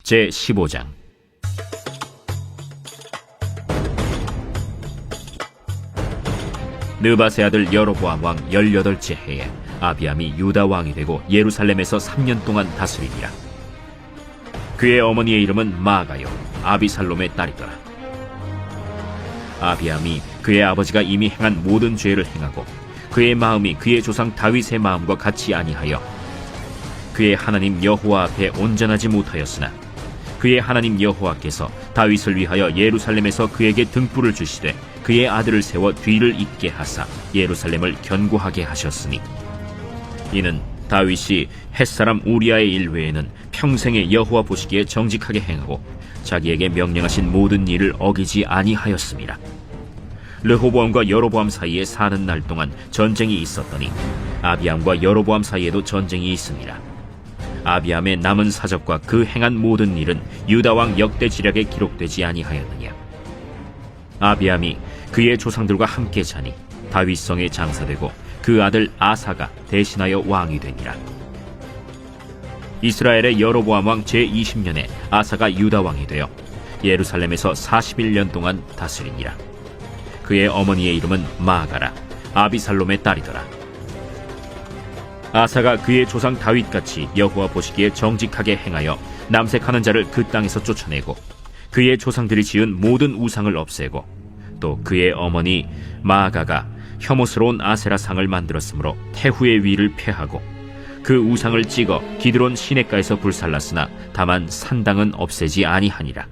제15장. 느밧의 아들 여로보암 왕 18째 해에 아비암이 유다 왕이 되고 예루살렘에서 3년 동안 다스리니라. 그의 어머니의 이름은 마아가요 아비살롬의 딸이더라. 아비암이 그의 아버지가 이미 행한 모든 죄를 행하고 그의 마음이 그의 조상 다윗의 마음과 같이 아니하여 그의 하나님 여호와 앞에 온전하지 못하였으나 그의 하나님 여호와께서 다윗을 위하여 예루살렘에서 그에게 등불을 주시되 그의 아들을 세워 뒤를 잇게 하사 예루살렘을 견고하게 하셨으니, 이는 다윗이 햇사람 우리아의 일 외에는 평생에 여호와 보시기에 정직하게 행하고 자기에게 명령하신 모든 일을 어기지 아니하였습니다. 르호보암과 여로보암 사이에 사는 날 동안 전쟁이 있었더니 아비암과 여로보암 사이에도 전쟁이 있습니다. 아비암의 남은 사적과 그 행한 모든 일은 유다 왕 역대 지략에 기록되지 아니하였느냐. 아비암이 그의 조상들과 함께 자니 다윗성에 장사되고 그 아들 아사가 대신하여 왕이 되니라. 이스라엘의 여로보암 왕 제20년에 아사가 유다 왕이 되어 예루살렘에서 41년 동안 다스리니라. 그의 어머니의 이름은 마아가라 아비살롬의 딸이더라. 아사가 그의 조상 다윗같이 여호와 보시기에 정직하게 행하여 남색하는 자를 그 땅에서 쫓아내고 그의 조상들이 지은 모든 우상을 없애고 또 그의 어머니 마아가가 혐오스러운 아세라 상을 만들었으므로 태후의 위를 폐하고 그 우상을 찍어 기드론 시냇가에서 불살랐으나 다만 산당은 없애지 아니하니라.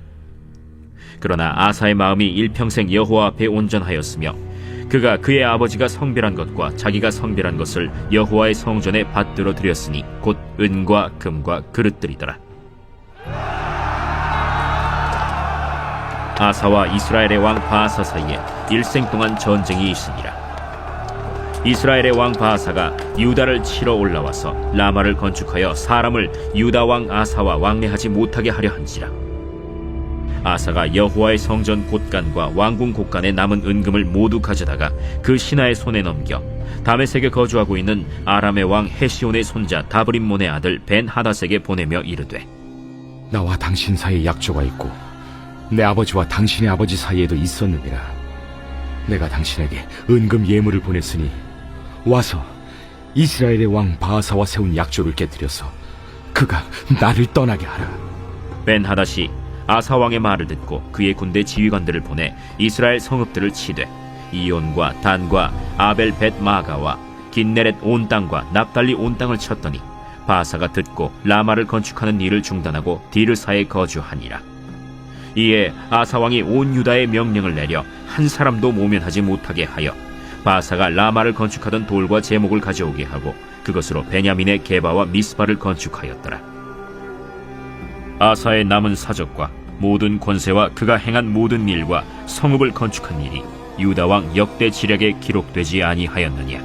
그러나 아사의 마음이 일평생 여호와 앞에 온전하였으며 그가 그의 아버지가 성별한 것과 자기가 성별한 것을 여호와의 성전에 받들어 드렸으니 곧 은과 금과 그릇들이더라. 아사와 이스라엘의 왕 바아사 사이에 일생 동안 전쟁이 있으니라. 이스라엘의 왕 바아사가 유다를 치러 올라와서 라마를 건축하여 사람을 유다 왕 아사와 왕래하지 못하게 하려 한지라. 아사가 여호와의 성전 곳간과 왕궁 곳간에 남은 은금을 모두 가져다가 그 신하의 손에 넘겨 다메섹에 거주하고 있는 아람의 왕 헤시온의 손자 다브림몬의 아들 벤하닷에게 보내며 이르되, 나와 당신 사이에 약조가 있고 내 아버지와 당신의 아버지 사이에도 있었느니라. 내가 당신에게 은금 예물을 보냈으니 와서 이스라엘의 왕 바아사와 세운 약조를 깨뜨려서 그가 나를 떠나게 하라. 벤하닷이 아사 왕의 말을 듣고 그의 군대 지휘관들을 보내 이스라엘 성읍들을 치되 이온과 단과 아벨 벳 마가와 긴네렛 온 땅과 납달리 온 땅을 쳤더니 바아사가 듣고 라마를 건축하는 일을 중단하고 디르사에 거주하니라. 이에 아사 왕이 온 유다에 명령을 내려 한 사람도 모면하지 못하게 하여 바아사가 라마를 건축하던 돌과 제목을 가져오게 하고 그것으로 베냐민의 게바와 미스바를 건축하였더라. 아사의 남은 사적과 모든 권세와 그가 행한 모든 일과 성읍을 건축한 일이 유다 왕 역대 지략에 기록되지 아니하였느냐.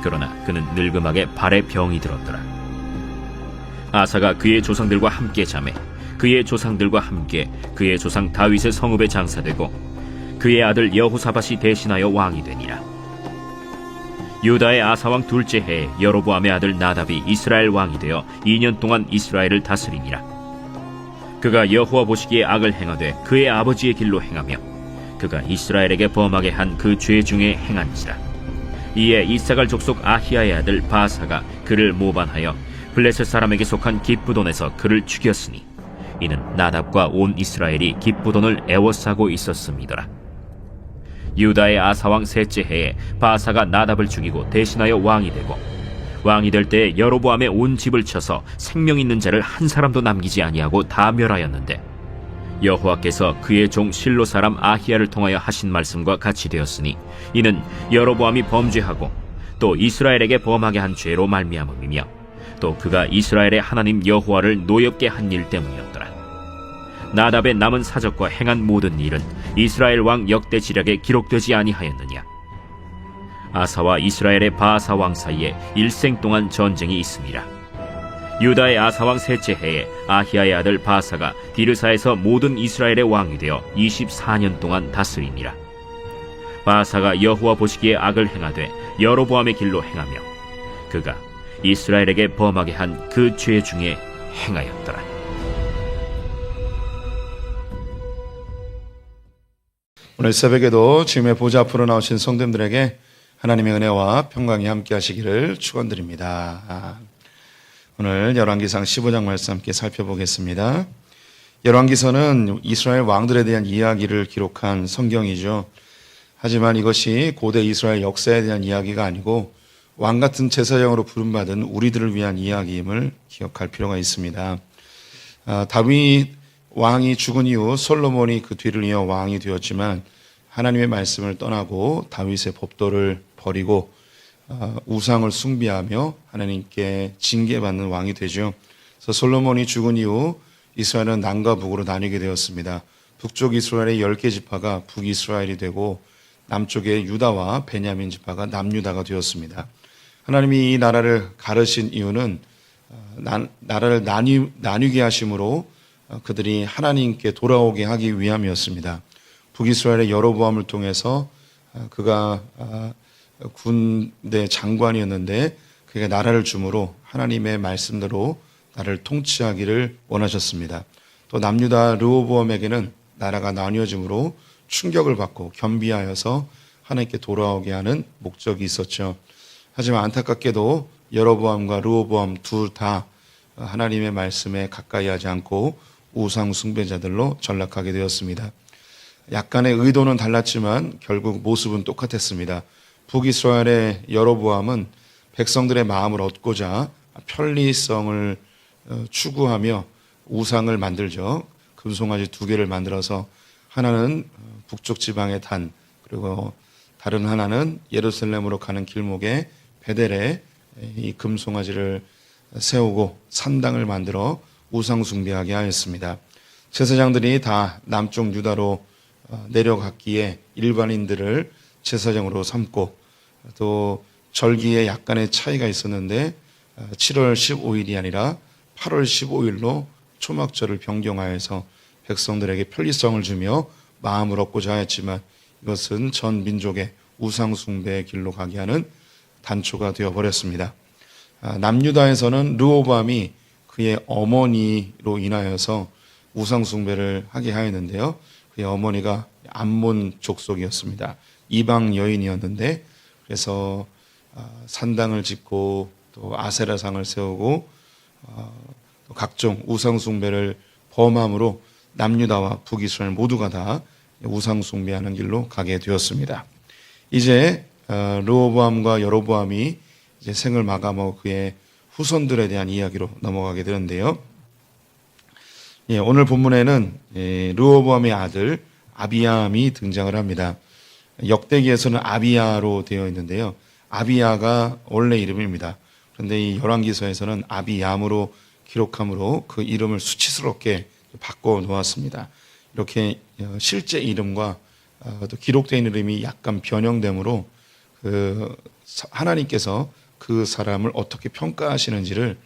그러나 그는 늙음하게 발에 병이 들었더라. 아사가 그의 조상들과 함께 자매 그의 조상들과 함께 그의 조상 다윗의 성읍에 장사되고 그의 아들 여호사밧이 대신하여 왕이 되니라. 유다의 아사왕 둘째 해에 여로보암의 아들 나답이 이스라엘 왕이 되어 2년 동안 이스라엘을 다스리니라. 그가 여호와 보시기에 악을 행하되 그의 아버지의 길로 행하며 그가 이스라엘에게 범하게 한 그 죄 중에 행한지라. 이에 이사갈 족속 아히야의 아들 바사가 그를 모반하여 블레셋 사람에게 속한 기브돈에서 그를 죽였으니 이는 나답과 온 이스라엘이 기브돈을 애워싸고 있었음이더라. 유다의 아사왕 셋째 해에 바사가 나답을 죽이고 대신하여 왕이 되고 왕이 될 때에 여로보암의 온 집을 쳐서 생명 있는 자를 한 사람도 남기지 아니하고 다 멸하였는데 여호와께서 그의 종 실로 사람 아히야를 통하여 하신 말씀과 같이 되었으니 이는 여로보암이 범죄하고 또 이스라엘에게 범하게 한 죄로 말미암음이며 또 그가 이스라엘의 하나님 여호와를 노엽게 한 일 때문이었더라. 나답의 남은 사적과 행한 모든 일은 이스라엘 왕 역대 지략에 기록되지 아니하였느냐. 아사와 이스라엘의 바아사 왕 사이에 일생 동안 전쟁이 있습니다. 유다의 아사 왕 셋째 해에 아히야의 아들 바사가 디르사에서 모든 이스라엘의 왕이 되어 24년 동안 다스리니라. 바사가 여호와 보시기에 악을 행하되 여로보암의 길로 행하며 그가 이스라엘에게 범하게 한 그 죄 중에 행하였더라. 오늘 새벽에도 주님의 보좌 앞으로 나오신 성도님들에게 하나님의 은혜와 평강이 함께 하시기를 축원드립니다. 오늘 열왕기상 15장 말씀 함께 살펴보겠습니다. 열왕기서는 이스라엘 왕들에 대한 이야기를 기록한 성경이죠. 하지만 이것이 고대 이스라엘 역사에 대한 이야기가 아니고 왕 같은 제사장으로 부름받은 우리들을 위한 이야기임을 기억할 필요가 있습니다. 다윗 왕이 죽은 이후 솔로몬이 그 뒤를 이어 왕이 되었지만 하나님의 말씀을 떠나고 다윗의 법도를 버리고 우상을 숭배하며 하나님께 징계받는 왕이 되죠. 그래서 솔로몬이 죽은 이후 이스라엘은 남과 북으로 나뉘게 되었습니다. 북쪽 이스라엘의 10개 지파가 북이스라엘이 되고 남쪽의 유다와 베냐민 지파가 남유다가 되었습니다. 하나님이 이 나라를 가르신 이유는 나라를 나뉘게 하심으로 그들이 하나님께 돌아오게 하기 위함이었습니다. 북이스라엘의 여로보암을 통해서 그가 군대 장관이었는데 그가 나라를 주므로 하나님의 말씀대로 나라를 통치하기를 원하셨습니다. 또 남유다 르호보암에게는 나라가 나뉘어짐으로 충격을 받고 겸비하여서 하나님께 돌아오게 하는 목적이 있었죠. 하지만 안타깝게도 여로보암과 르호보암 둘 다 하나님의 말씀에 가까이 하지 않고 우상 숭배자들로 전락하게 되었습니다. 약간의 의도는 달랐지만 결국 모습은 똑같았습니다. 북이스라엘의 여로보암은 백성들의 마음을 얻고자 편리성을 추구하며 우상을 만들죠. 금송아지 2개를 만들어서 하나는 북쪽 지방의 단, 그리고 다른 하나는 예루살렘으로 가는 길목에 베델에 이 금송아지를 세우고 산당을 만들어 우상 숭배하게 하였습니다. 제사장들이 다 남쪽 유다로 내려갔기에 일반인들을 제사장으로 삼고 또 절기에 약간의 차이가 있었는데 7월 15일이 아니라 8월 15일로 초막절을 변경하여서 백성들에게 편리성을 주며 마음을 얻고자 하였지만 이것은 전 민족의 우상 숭배의 길로 가게 하는 단초가 되어버렸습니다. 남유다에서는 르호보암이 그의 어머니로 인하여서 우상 숭배를 하게 하였는데요. 그의 어머니가 암몬 족속이었습니다. 이방 여인이었는데 그래서 산당을 짓고 또 아세라상을 세우고 또 각종 우상 숭배를 범함으로 남유다와 북이스라엘 모두가 다 우상 숭배하는 길로 가게 되었습니다. 이제 르호보암과 여로보암이 이제 생을 마감하고 그의 후손들에 대한 이야기로 넘어가게 되는데요. 오늘 본문에는 르호보암의 아들 아비야함이 등장을 합니다. 역대기에서는 아비야로 되어 있는데요. 아비야가 원래 이름입니다. 그런데 이 열왕기서에서는 아비야함으로 기록함으로 그 이름을 수치스럽게 바꿔 놓았습니다. 이렇게 실제 이름과 또 기록된 이름이 약간 변형되므로 하나님께서 그 사람을 어떻게 평가하시는지를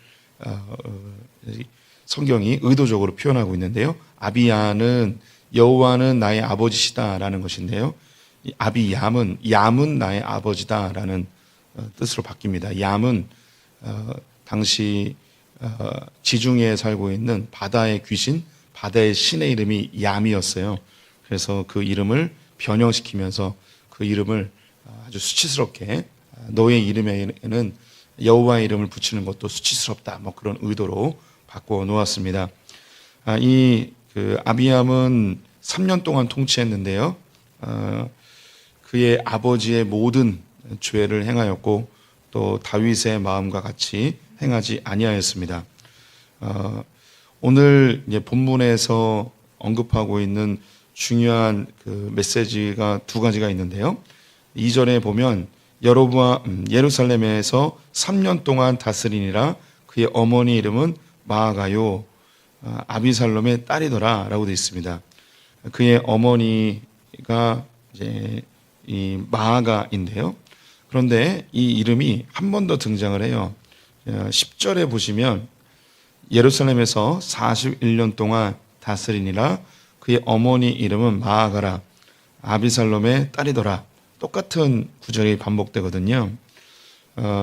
성경이 의도적으로 표현하고 있는데요. 아비야는 여호와는 나의 아버지시다라는 것인데요. 이 아비얌은 얌은 나의 아버지다라는 뜻으로 바뀝니다. 얌은 당시 지중해에 살고 있는 바다의 귀신, 바다의 신의 이름이 얌이었어요. 그래서 그 이름을 변형시키면서 그 이름을 아주 수치스럽게 너의 이름에는 여호와의 이름을 붙이는 것도 수치스럽다. 뭐 그런 의도로 바꿔 놓았습니다. 이 아비암은 3년 동안 통치했는데요. 그의 아버지의 모든 죄를 행하였고 또 다윗의 마음과 같이 행하지 아니하였습니다. 오늘 이제 본문에서 언급하고 있는 중요한 그 메시지가 2가지가 있는데요. 2절에 보면 예루살렘에서 3년 동안 다스리니라 그의 어머니 이름은 마아가요 아비살롬의 딸이더라 라고 되어 있습니다. 그의 어머니가 이제 이 마아가인데요. 그런데 이 이름이 한 번 더 등장을 해요. 10절에 보시면 예루살렘에서 41년 동안 다스리니라 그의 어머니 이름은 마아가라 아비살롬의 딸이더라. 똑같은 구절이 반복되거든요.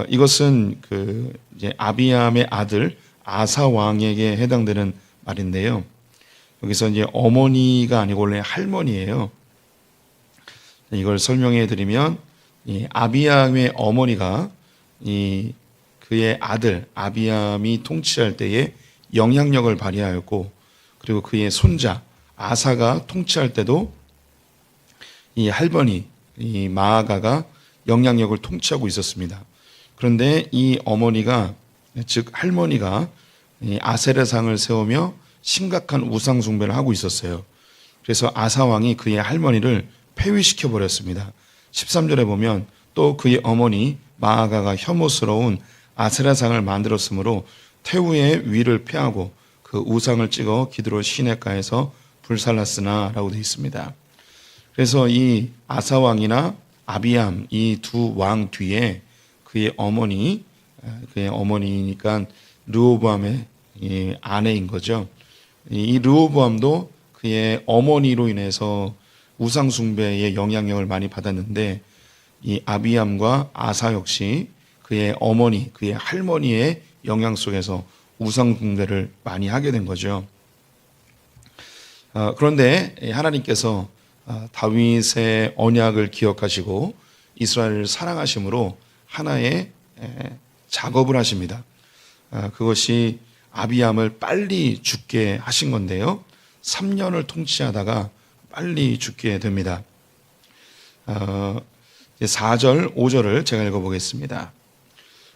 이것은 이제 아비암의 아들 아사 왕에게 해당되는 말인데요. 여기서 이제 어머니가 아니고 원래 할머니예요. 이걸 설명해 드리면 이 아비암의 어머니가 그의 아들 아비암이 통치할 때에 영향력을 발휘하였고, 그리고 그의 손자 아사가 통치할 때도 이 할머니 이 마아가가 영향력을 통치하고 있었습니다. 그런데 이 어머니가, 즉 할머니가 이 아세라상을 세우며 심각한 우상 숭배를 하고 있었어요. 그래서 아사 왕이 그의 할머니를 폐위시켜 버렸습니다. 13절에 보면 또 그의 어머니 마아가가 혐오스러운 아세라상을 만들었으므로 태우의 위를 패하고 그 우상을 찍어 기드로 시내가에서 불살랐으나 라고 되어 있습니다. 그래서 이 아사 왕이나 아비암 이 두 왕 뒤에 그의 어머니니까 르호보암의 아내인 거죠. 이 르호보암도 그의 어머니로 인해서 우상 숭배의 영향력을 많이 받았는데, 이 아비암과 아사 역시 그의 어머니, 그의 할머니의 영향 속에서 우상 숭배를 많이 하게 된 거죠. 그런데 하나님께서 다윗의 언약을 기억하시고 이스라엘을 사랑하심으로 하나의 작업을 하십니다. 그것이 아비암을 빨리 죽게 하신 건데요. 3년을 통치하다가 빨리 죽게 됩니다. 4절, 5절을 제가 읽어보겠습니다.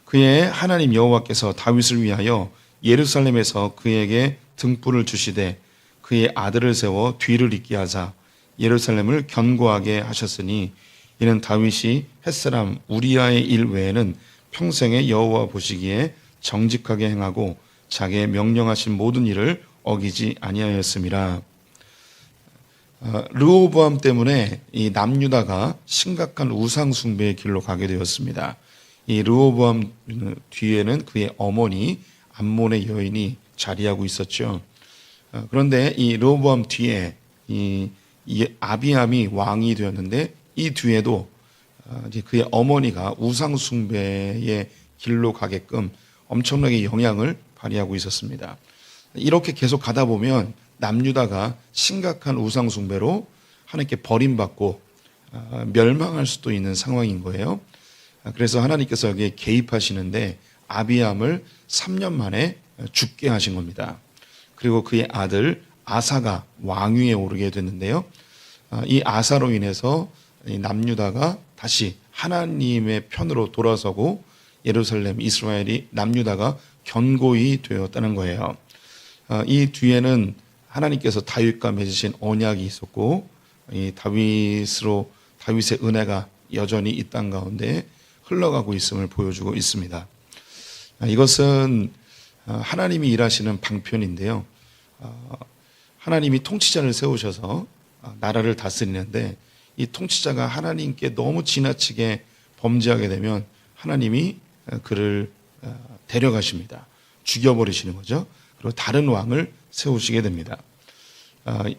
그의 하나님 여호와께서 다윗을 위하여 예루살렘에서 그에게 등불을 주시되 그의 아들을 세워 뒤를 잇게 하사 예루살렘을 견고하게 하셨으니, 이는 다윗이 햇사람 우리아의 일 외에는 평생에 여호와 보시기에 정직하게 행하고 자기의 명령하신 모든 일을 어기지 아니하였음이라. 르호보암 때문에 이 남유다가 심각한 우상 숭배의 길로 가게 되었습니다. 이 르호보암 뒤에는 그의 어머니 암몬의 여인이 자리하고 있었죠. 그런데 이 르호보암 뒤에 이 아비암이 왕이 되었는데, 이 뒤에도 이제 그의 어머니가 우상 숭배의 길로 가게끔 엄청나게 영향을 발휘하고 있었습니다. 이렇게 계속 가다 보면 남유다가 심각한 우상 숭배로 하나님께 버림받고 멸망할 수도 있는 상황인 거예요. 그래서 하나님께서 여기에 개입하시는데 아비암을 3년 만에 죽게 하신 겁니다. 그리고 그의 아들 아사가 왕위에 오르게 됐는데요. 이 아사로 인해서 남유다가 다시 하나님의 편으로 돌아서고 예루살렘, 이스라엘이 남유다가 견고히 되었다는 거예요. 이 뒤에는 하나님께서 다윗과 맺으신 언약이 있었고, 이 다윗의 은혜가 여전히 이 땅 가운데 흘러가고 있음을 보여주고 있습니다. 이것은 하나님이 일하시는 방편인데요. 하나님이 통치자를 세우셔서 나라를 다스리는데, 이 통치자가 하나님께 너무 지나치게 범죄하게 되면 하나님이 그를 데려가십니다. 죽여버리시는 거죠. 그리고 다른 왕을 세우시게 됩니다.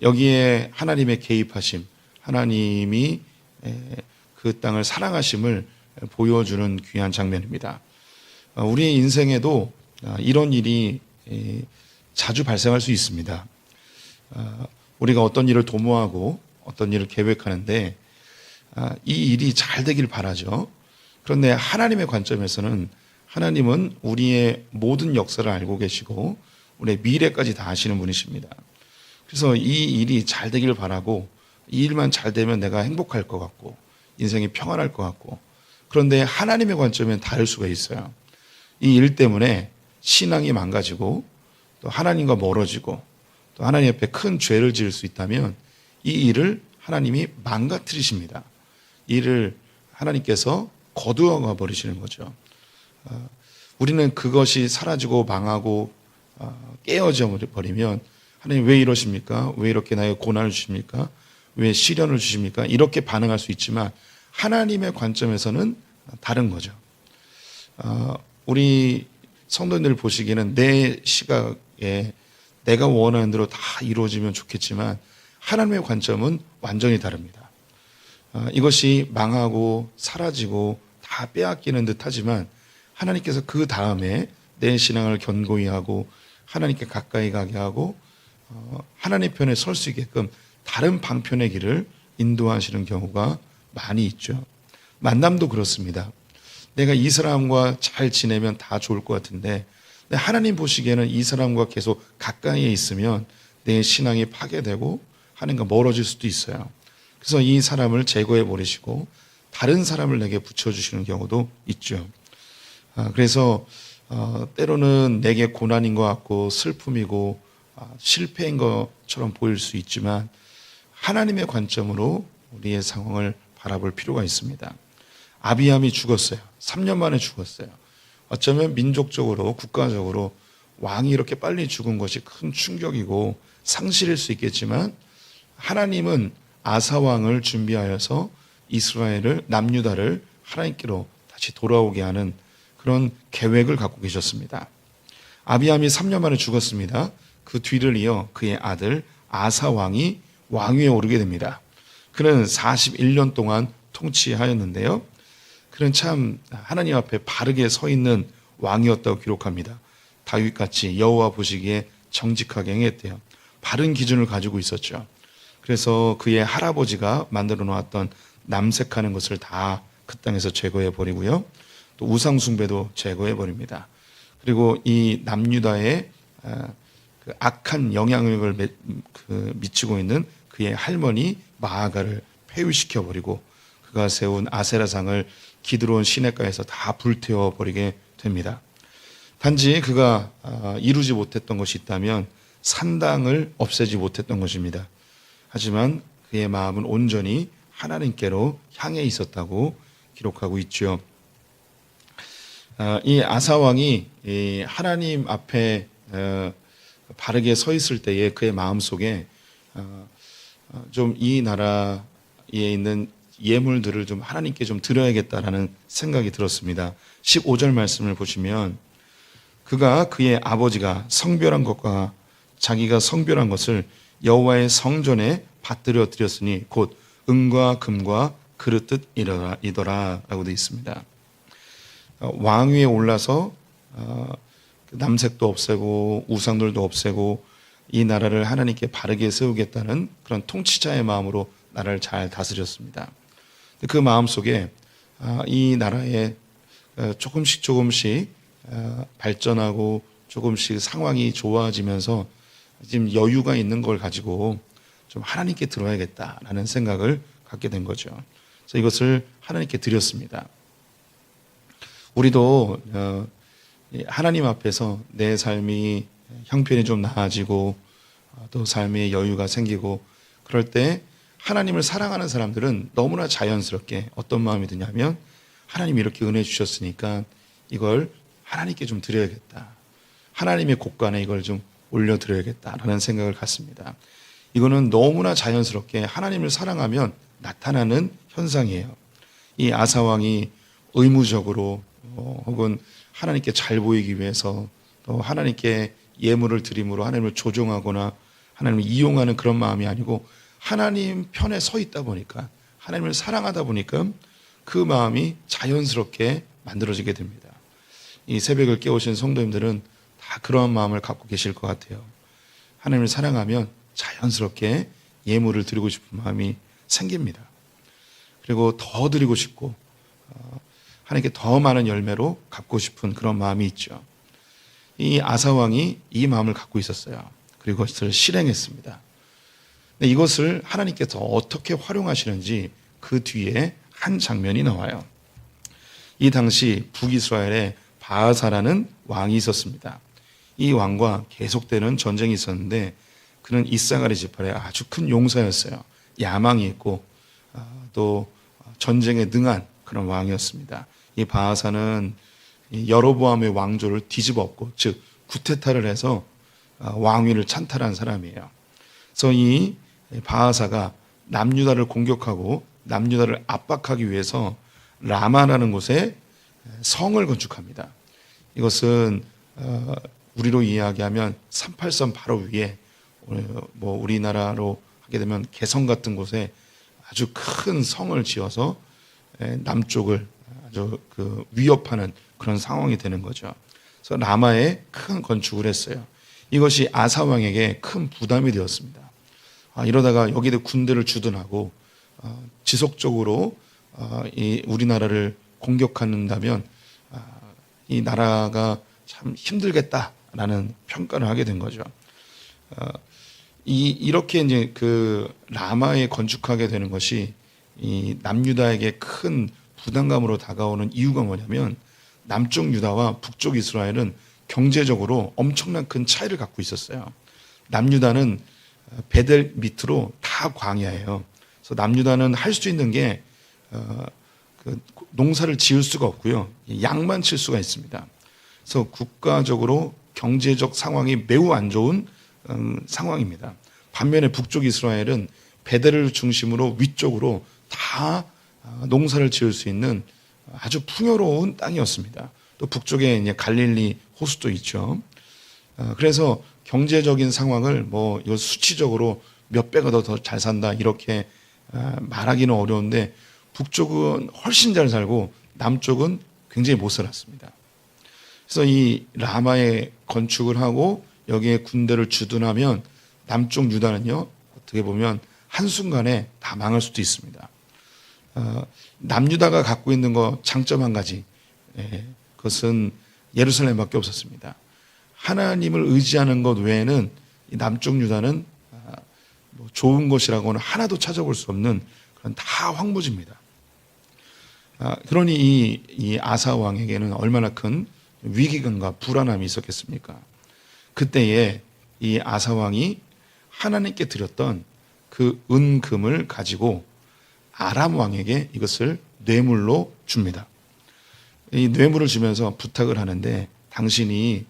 여기에 하나님의 개입하심, 하나님이 그 땅을 사랑하심을 보여주는 귀한 장면입니다. 우리의 인생에도 이런 일이 자주 발생할 수 있습니다. 우리가 어떤 일을 도모하고 어떤 일을 계획하는데 이 일이 잘 되길 바라죠. 그런데 하나님의 관점에서는 하나님은 우리의 모든 역사를 알고 계시고 우리의 미래까지 다 아시는 분이십니다. 그래서 이 일이 잘 되길 바라고, 이 일만 잘 되면 내가 행복할 것 같고 인생이 평안할 것 같고, 그런데 하나님의 관점엔 다를 수가 있어요. 이 일 때문에 신앙이 망가지고 또 하나님과 멀어지고 또 하나님 앞에 큰 죄를 지을 수 있다면 이 일을 하나님이 망가뜨리십니다. 이 일을 하나님께서 거두어가 버리시는 거죠. 우리는 그것이 사라지고 망하고 깨어져 버리면 하나님 왜 이러십니까? 왜 이렇게 나에게 고난을 주십니까? 왜 시련을 주십니까? 이렇게 반응할 수 있지만 하나님의 관점에서는 다른 거죠. 우리 성도님들 보시기에는 내 시각에 내가 원하는 대로 다 이루어지면 좋겠지만 하나님의 관점은 완전히 다릅니다. 이것이 망하고 사라지고 다 빼앗기는 듯 하지만 하나님께서 그 다음에 내 신앙을 견고히 하고 하나님께 가까이 가게 하고 하나님 편에 설 수 있게끔 다른 방편의 길을 인도하시는 경우가 많이 있죠. 만남도 그렇습니다. 내가 이 사람과 잘 지내면 다 좋을 것 같은데 하나님 보시기에는 이 사람과 계속 가까이에 있으면 내 신앙이 파괴되고 하나님과 멀어질 수도 있어요. 그래서 이 사람을 제거해 버리시고 다른 사람을 내게 붙여주시는 경우도 있죠. 그래서 때로는 내게 고난인 것 같고 슬픔이고 실패인 것처럼 보일 수 있지만 하나님의 관점으로 우리의 상황을 바라볼 필요가 있습니다. 아비함이 죽었어요. 3년 만에 죽었어요. 어쩌면 민족적으로 국가적으로 왕이 이렇게 빨리 죽은 것이 큰 충격이고 상실일 수 있겠지만 하나님은 아사 왕을 준비하여서 이스라엘을 남유다를 하나님께로 다시 돌아오게 하는 그런 계획을 갖고 계셨습니다. 아비함이 3년 만에 죽었습니다. 그 뒤를 이어 그의 아들 아사 왕이 왕위에 오르게 됩니다. 그는 41년 동안 통치하였는데요. 그는 참 하나님 앞에 바르게 서 있는 왕이었다고 기록합니다. 다윗같이 여호와 보시기에 정직하게 행했대요. 바른 기준을 가지고 있었죠. 그래서 그의 할아버지가 만들어 놓았던 남색하는 것을 다 그 땅에서 제거해 버리고요. 또 우상 숭배도 제거해 버립니다. 그리고 이 남유다에 그 악한 영향력을 미치고 있는 그의 할머니 마아가를 폐위시켜 버리고 그가 세운 아세라상을 기드론 시내가에서 다 불태워 버리게 됩니다. 단지 그가 이루지 못했던 것이 있다면 산당을 없애지 못했던 것입니다. 하지만 그의 마음은 온전히 하나님께로 향해 있었다고 기록하고 있죠. 이 아사 왕이 하나님 앞에 바르게 서 있을 때에 그의 마음 속에 좀 이 나라에 있는 예물들을 좀 하나님께 좀 드려야겠다라는 생각이 들었습니다. 15절 말씀을 보시면 그가 그의 아버지가 성별한 것과 자기가 성별한 것을 여호와의 성전에 받들여 드렸으니 곧 은과 금과 그릇듯 이더라라고 되어 있습니다. 왕위에 올라서 남색도 없애고 우상들도 없애고 이 나라를 하나님께 바르게 세우겠다는 그런 통치자의 마음으로 나라를 잘 다스렸습니다. 그 마음 속에 이 나라에 조금씩 발전하고 조금씩 상황이 좋아지면서 지금 여유가 있는 걸 가지고 좀 하나님께 드려야겠다라는 생각을 갖게 된 거죠. 그래서 이것을 하나님께 드렸습니다. 우리도 하나님 앞에서 내 삶이 형편이 좀 나아지고 또 삶의 여유가 생기고 그럴 때 하나님을 사랑하는 사람들은 너무나 자연스럽게 어떤 마음이 드냐면 하나님이 이렇게 은혜 주셨으니까 이걸 하나님께 좀 드려야겠다. 하나님의 곳간에 이걸 좀 올려드려야겠다라는 생각을 갖습니다. 이거는 너무나 자연스럽게 하나님을 사랑하면 나타나는 현상이에요. 이 아사왕이 의무적으로 혹은 하나님께 잘 보이기 위해서 또 하나님께 예물을 드림으로 하나님을 조종하거나 하나님을 이용하는 그런 마음이 아니고 하나님 편에 서 있다 보니까 하나님을 사랑하다 보니까 그 마음이 자연스럽게 만들어지게 됩니다. 이 새벽을 깨우신 성도님들은 다 그런 마음을 갖고 계실 것 같아요. 하나님을 사랑하면 자연스럽게 예물을 드리고 싶은 마음이 생깁니다. 그리고 더 드리고 싶고 하나님께 더 많은 열매로 갚고 싶은 그런 마음이 있죠. 이 아사왕이 이 마음을 갖고 있었어요. 그리고 그것을 실행했습니다. 근데 이것을 하나님께서 어떻게 활용하시는지 그 뒤에 한 장면이 나와요. 이 당시 북이스라엘에 바하사라는 왕이 있었습니다. 이 왕과 계속되는 전쟁이 있었는데 그는 이사가리 지파의 아주 큰 용사였어요. 야망이 있고 또 전쟁에 능한 그런 왕이었습니다. 이 바하사는 여로보암의 왕조를 뒤집었고 즉 구테타를 해서 왕위를 찬탈한 사람이에요. 그래서 이 바하사가 남유다를 공격하고 남유다를 압박하기 위해서 라마라는 곳에 성을 건축합니다. 이것은 우리로 이야기하면 38선 바로 위에 우리나라로 하게 되면 개성 같은 곳에 아주 큰 성을 지어서 남쪽을 아주 위협하는 그런 상황이 되는 거죠. 그래서 라마에 큰 건축을 했어요. 이것이 아사 왕에게 큰 부담이 되었습니다. 이러다가 여기에 군대를 주둔하고 지속적으로 이 우리나라를 공격한다면 이 나라가 참 힘들겠다라는 평가를 하게 된 거죠. 이렇게 이제 그 라마에 건축하게 되는 것이 이 남유다에게 큰 부담감으로 다가오는 이유가 뭐냐면 남쪽 유다와 북쪽 이스라엘은 경제적으로 엄청난 큰 차이를 갖고 있었어요. 남유다는 베델 밑으로 다 광야예요. 그래서 남유다는 할 수 있는 게 그 농사를 지을 수가 없고요. 양만 칠 수가 있습니다. 그래서 국가적으로 경제적 상황이 매우 안 좋은 상황입니다. 반면에 북쪽 이스라엘은 베델을 중심으로 위쪽으로 다 농사를 지을 수 있는 아주 풍요로운 땅이었습니다. 또 북쪽에 이제 갈릴리 호수도 있죠. 그래서 경제적인 상황을 뭐 이거 수치적으로 몇 배가 더 잘 산다 이렇게 말하기는 어려운데 북쪽은 훨씬 잘 살고 남쪽은 굉장히 못 살았습니다. 그래서 이 라마에 건축을 하고 여기에 군대를 주둔하면 남쪽 유다는요 어떻게 보면 한순간에 다 망할 수도 있습니다. 남유다가 갖고 있는 거 장점 한 가지, 그것은 예루살렘밖에 없었습니다. 하나님을 의지하는 것 외에는 이 남쪽 유다는 뭐 좋은 것이라고는 하나도 찾아볼 수 없는 그런 다 황무지입니다. 그러니 이 아사 왕에게는 얼마나 큰 위기감과 불안함이 있었겠습니까? 그때에 이 아사 왕이 하나님께 드렸던 그 은금을 가지고 아람 왕에게 이것을 뇌물로 줍니다. 이 뇌물을 주면서 부탁을 하는데 당신이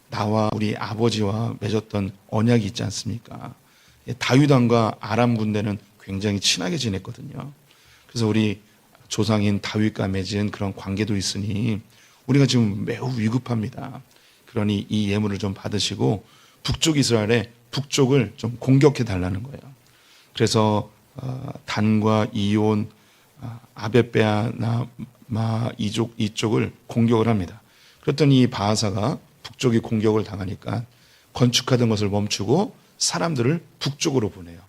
나와 우리 아버지와 맺었던 언약이 있지 않습니까? 다윗 왕과 아람 군대는 굉장히 친하게 지냈거든요. 그래서 우리 조상인 다윗과 맺은 그런 관계도 있으니 우리가 지금 매우 위급합니다. 그러니 이 예물을 좀 받으시고 북쪽 이스라엘의 북쪽을 좀 공격해 달라는 거예요. 그래서 단과 이온, 아벳베아나 이쪽을 공격을 합니다. 그랬더니 이 바하사가 북쪽이 공격을 당하니까 건축하던 것을 멈추고 사람들을 북쪽으로 보내요.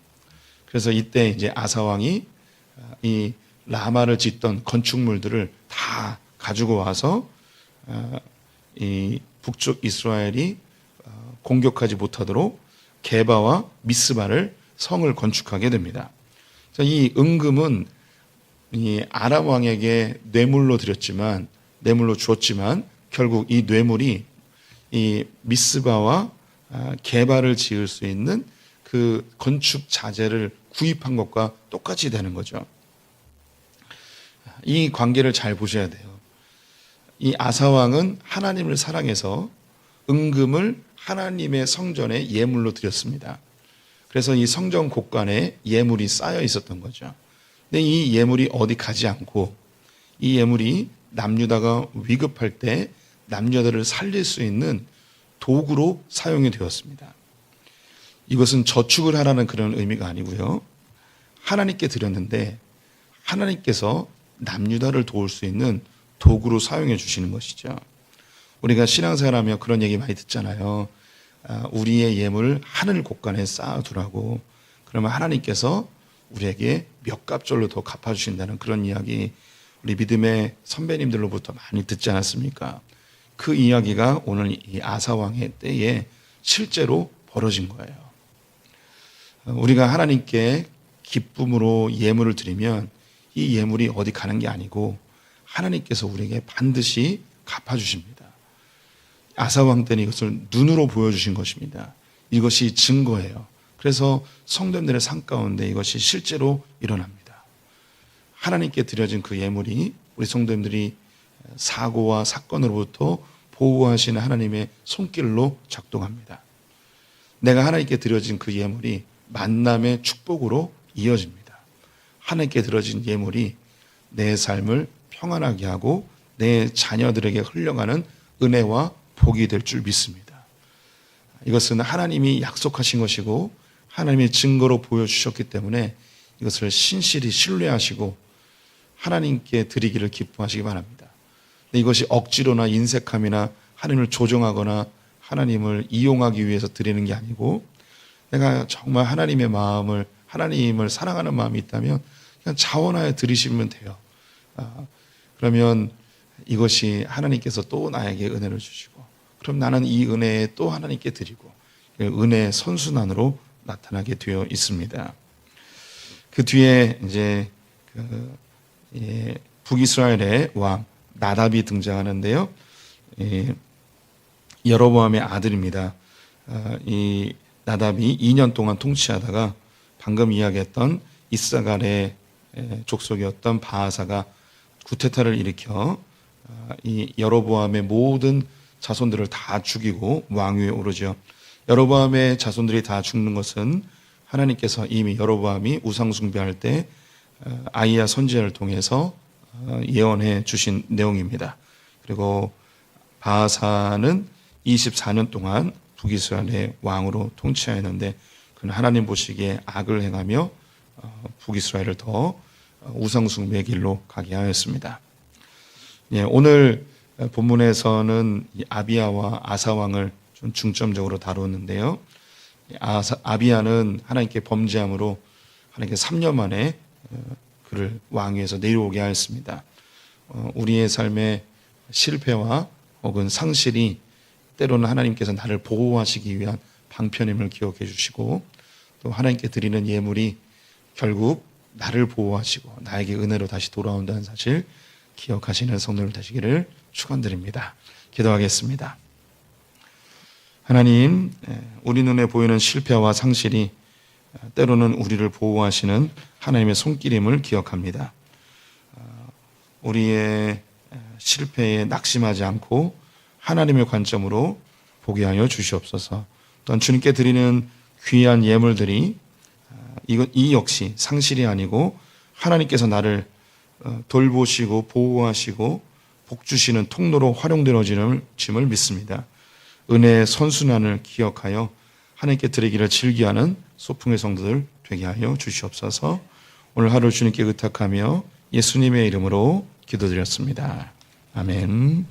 그래서 이때 이제 아사 왕이 이 라마를 짓던 건축물들을 다 가지고 와서 이 북쪽 이스라엘이 공격하지 못하도록 게바와 미스바를 성을 건축하게 됩니다. 이 은금은 이 아람 왕에게 뇌물로 주었지만 결국 이 뇌물이 이 미스바와 게바를 지을 수 있는 그 건축 자재를 구입한 것과 똑같이 되는 거죠. 이 관계를 잘 보셔야 돼요. 이 아사 왕은 하나님을 사랑해서 은금을 하나님의 성전에 예물로 드렸습니다. 그래서 이 성전 곳간에 예물이 쌓여 있었던 거죠. 근데 이 예물이 어디 가지 않고 이 예물이 남유다가 위급할 때 남유다를 살릴 수 있는 도구로 사용이 되었습니다. 이것은 저축을 하라는 그런 의미가 아니고요. 하나님께 드렸는데 하나님께서 남유다를 도울 수 있는 도구로 사용해 주시는 것이죠. 우리가 신앙생활하며 그런 얘기 많이 듣잖아요. 우리의 예물을 하늘 곳간에 쌓아두라고. 그러면 하나님께서 우리에게 몇 갑절로 더 갚아주신다는 그런 이야기 우리 믿음의 선배님들로부터 많이 듣지 않았습니까? 그 이야기가 오늘 이 아사왕의 때에 실제로 벌어진 거예요. 우리가 하나님께 기쁨으로 예물을 드리면 이 예물이 어디 가는 게 아니고 하나님께서 우리에게 반드시 갚아주십니다. 아사왕 때는 이것을 눈으로 보여주신 것입니다. 이것이 증거예요. 그래서 성도님들의 삶 가운데 이것이 실제로 일어납니다. 하나님께 드려진 그 예물이 우리 성도님들이 사고와 사건으로부터 보호하시는 하나님의 손길로 작동합니다. 내가 하나님께 드려진 그 예물이 만남의 축복으로 이어집니다. 하나님께 드려진 예물이 내 삶을 평안하게 하고 내 자녀들에게 흘러가는 은혜와 복이 될 줄 믿습니다. 이것은 하나님이 약속하신 것이고 하나님의 증거로 보여주셨기 때문에 이것을 신실히 신뢰하시고 하나님께 드리기를 기뻐하시기 바랍니다. 근데 이것이 억지로나 인색함이나 하나님을 조종하거나 하나님을 이용하기 위해서 드리는 게 아니고 내가 정말 하나님의 마음을 하나님을 사랑하는 마음이 있다면 그냥 자원하여 드리시면 돼요. 그러면 이것이 하나님께서 또 나에게 은혜를 주시고, 그럼 나는 이 은혜에 또 하나님께 드리고, 은혜의 선순환으로 나타나게 되어 있습니다. 그 뒤에 이제 북이스라엘의 왕 나답이 등장하는데요. 여로보암의 아들입니다. 이 나답이 2년 동안 통치하다가 방금 이야기했던 이사갈의 족속이었던 바하사가 구테타를 일으켜 이 여로보암의 모든 자손들을 다 죽이고 왕위에 오르죠. 여로보암의 자손들이 다 죽는 것은 하나님께서 이미 여로보암이 우상 숭배할 때 아이야 선지자를 통해서 예언해 주신 내용입니다. 그리고 바하사는 24년 동안 북이스라엘의 왕으로 통치하였는데 그는 하나님 보시기에 악을 행하며 북이스라엘을 더 우상 숭배의 길로 가게 하였습니다. 오늘 본문에서는 아비야와 아사 왕을 좀 중점적으로 다루었는데요. 아비야는 하나님께 범죄함으로 하나님께 3년 만에 그를 왕위에서 내려오게 하였습니다. 우리의 삶의 실패와 혹은 상실이 때로는 하나님께서 나를 보호하시기 위한 방편임을 기억해 주시고, 또 하나님께 드리는 예물이 결국 나를 보호하시고 나에게 은혜로 다시 돌아온다는 사실 기억하시는 성도들 되시기를 축원드립니다. 기도하겠습니다. 하나님, 우리 눈에 보이는 실패와 상실이 때로는 우리를 보호하시는 하나님의 손길임을 기억합니다. 우리의 실패에 낙심하지 않고 하나님의 관점으로 보게 하여 주시옵소서. 또한 주님께 드리는 귀한 예물들이 이 역시 상실이 아니고 하나님께서 나를 돌보시고 보호하시고 복 주시는 통로로 활용되어짐을 믿습니다. 은혜의 선순환을 기억하여 하나님께 드리기를 즐기하는 소풍의 성도들 되게 하여 주시옵소서. 오늘 하루 주님께 의탁하며 예수님의 이름으로 기도드렸습니다. 아멘.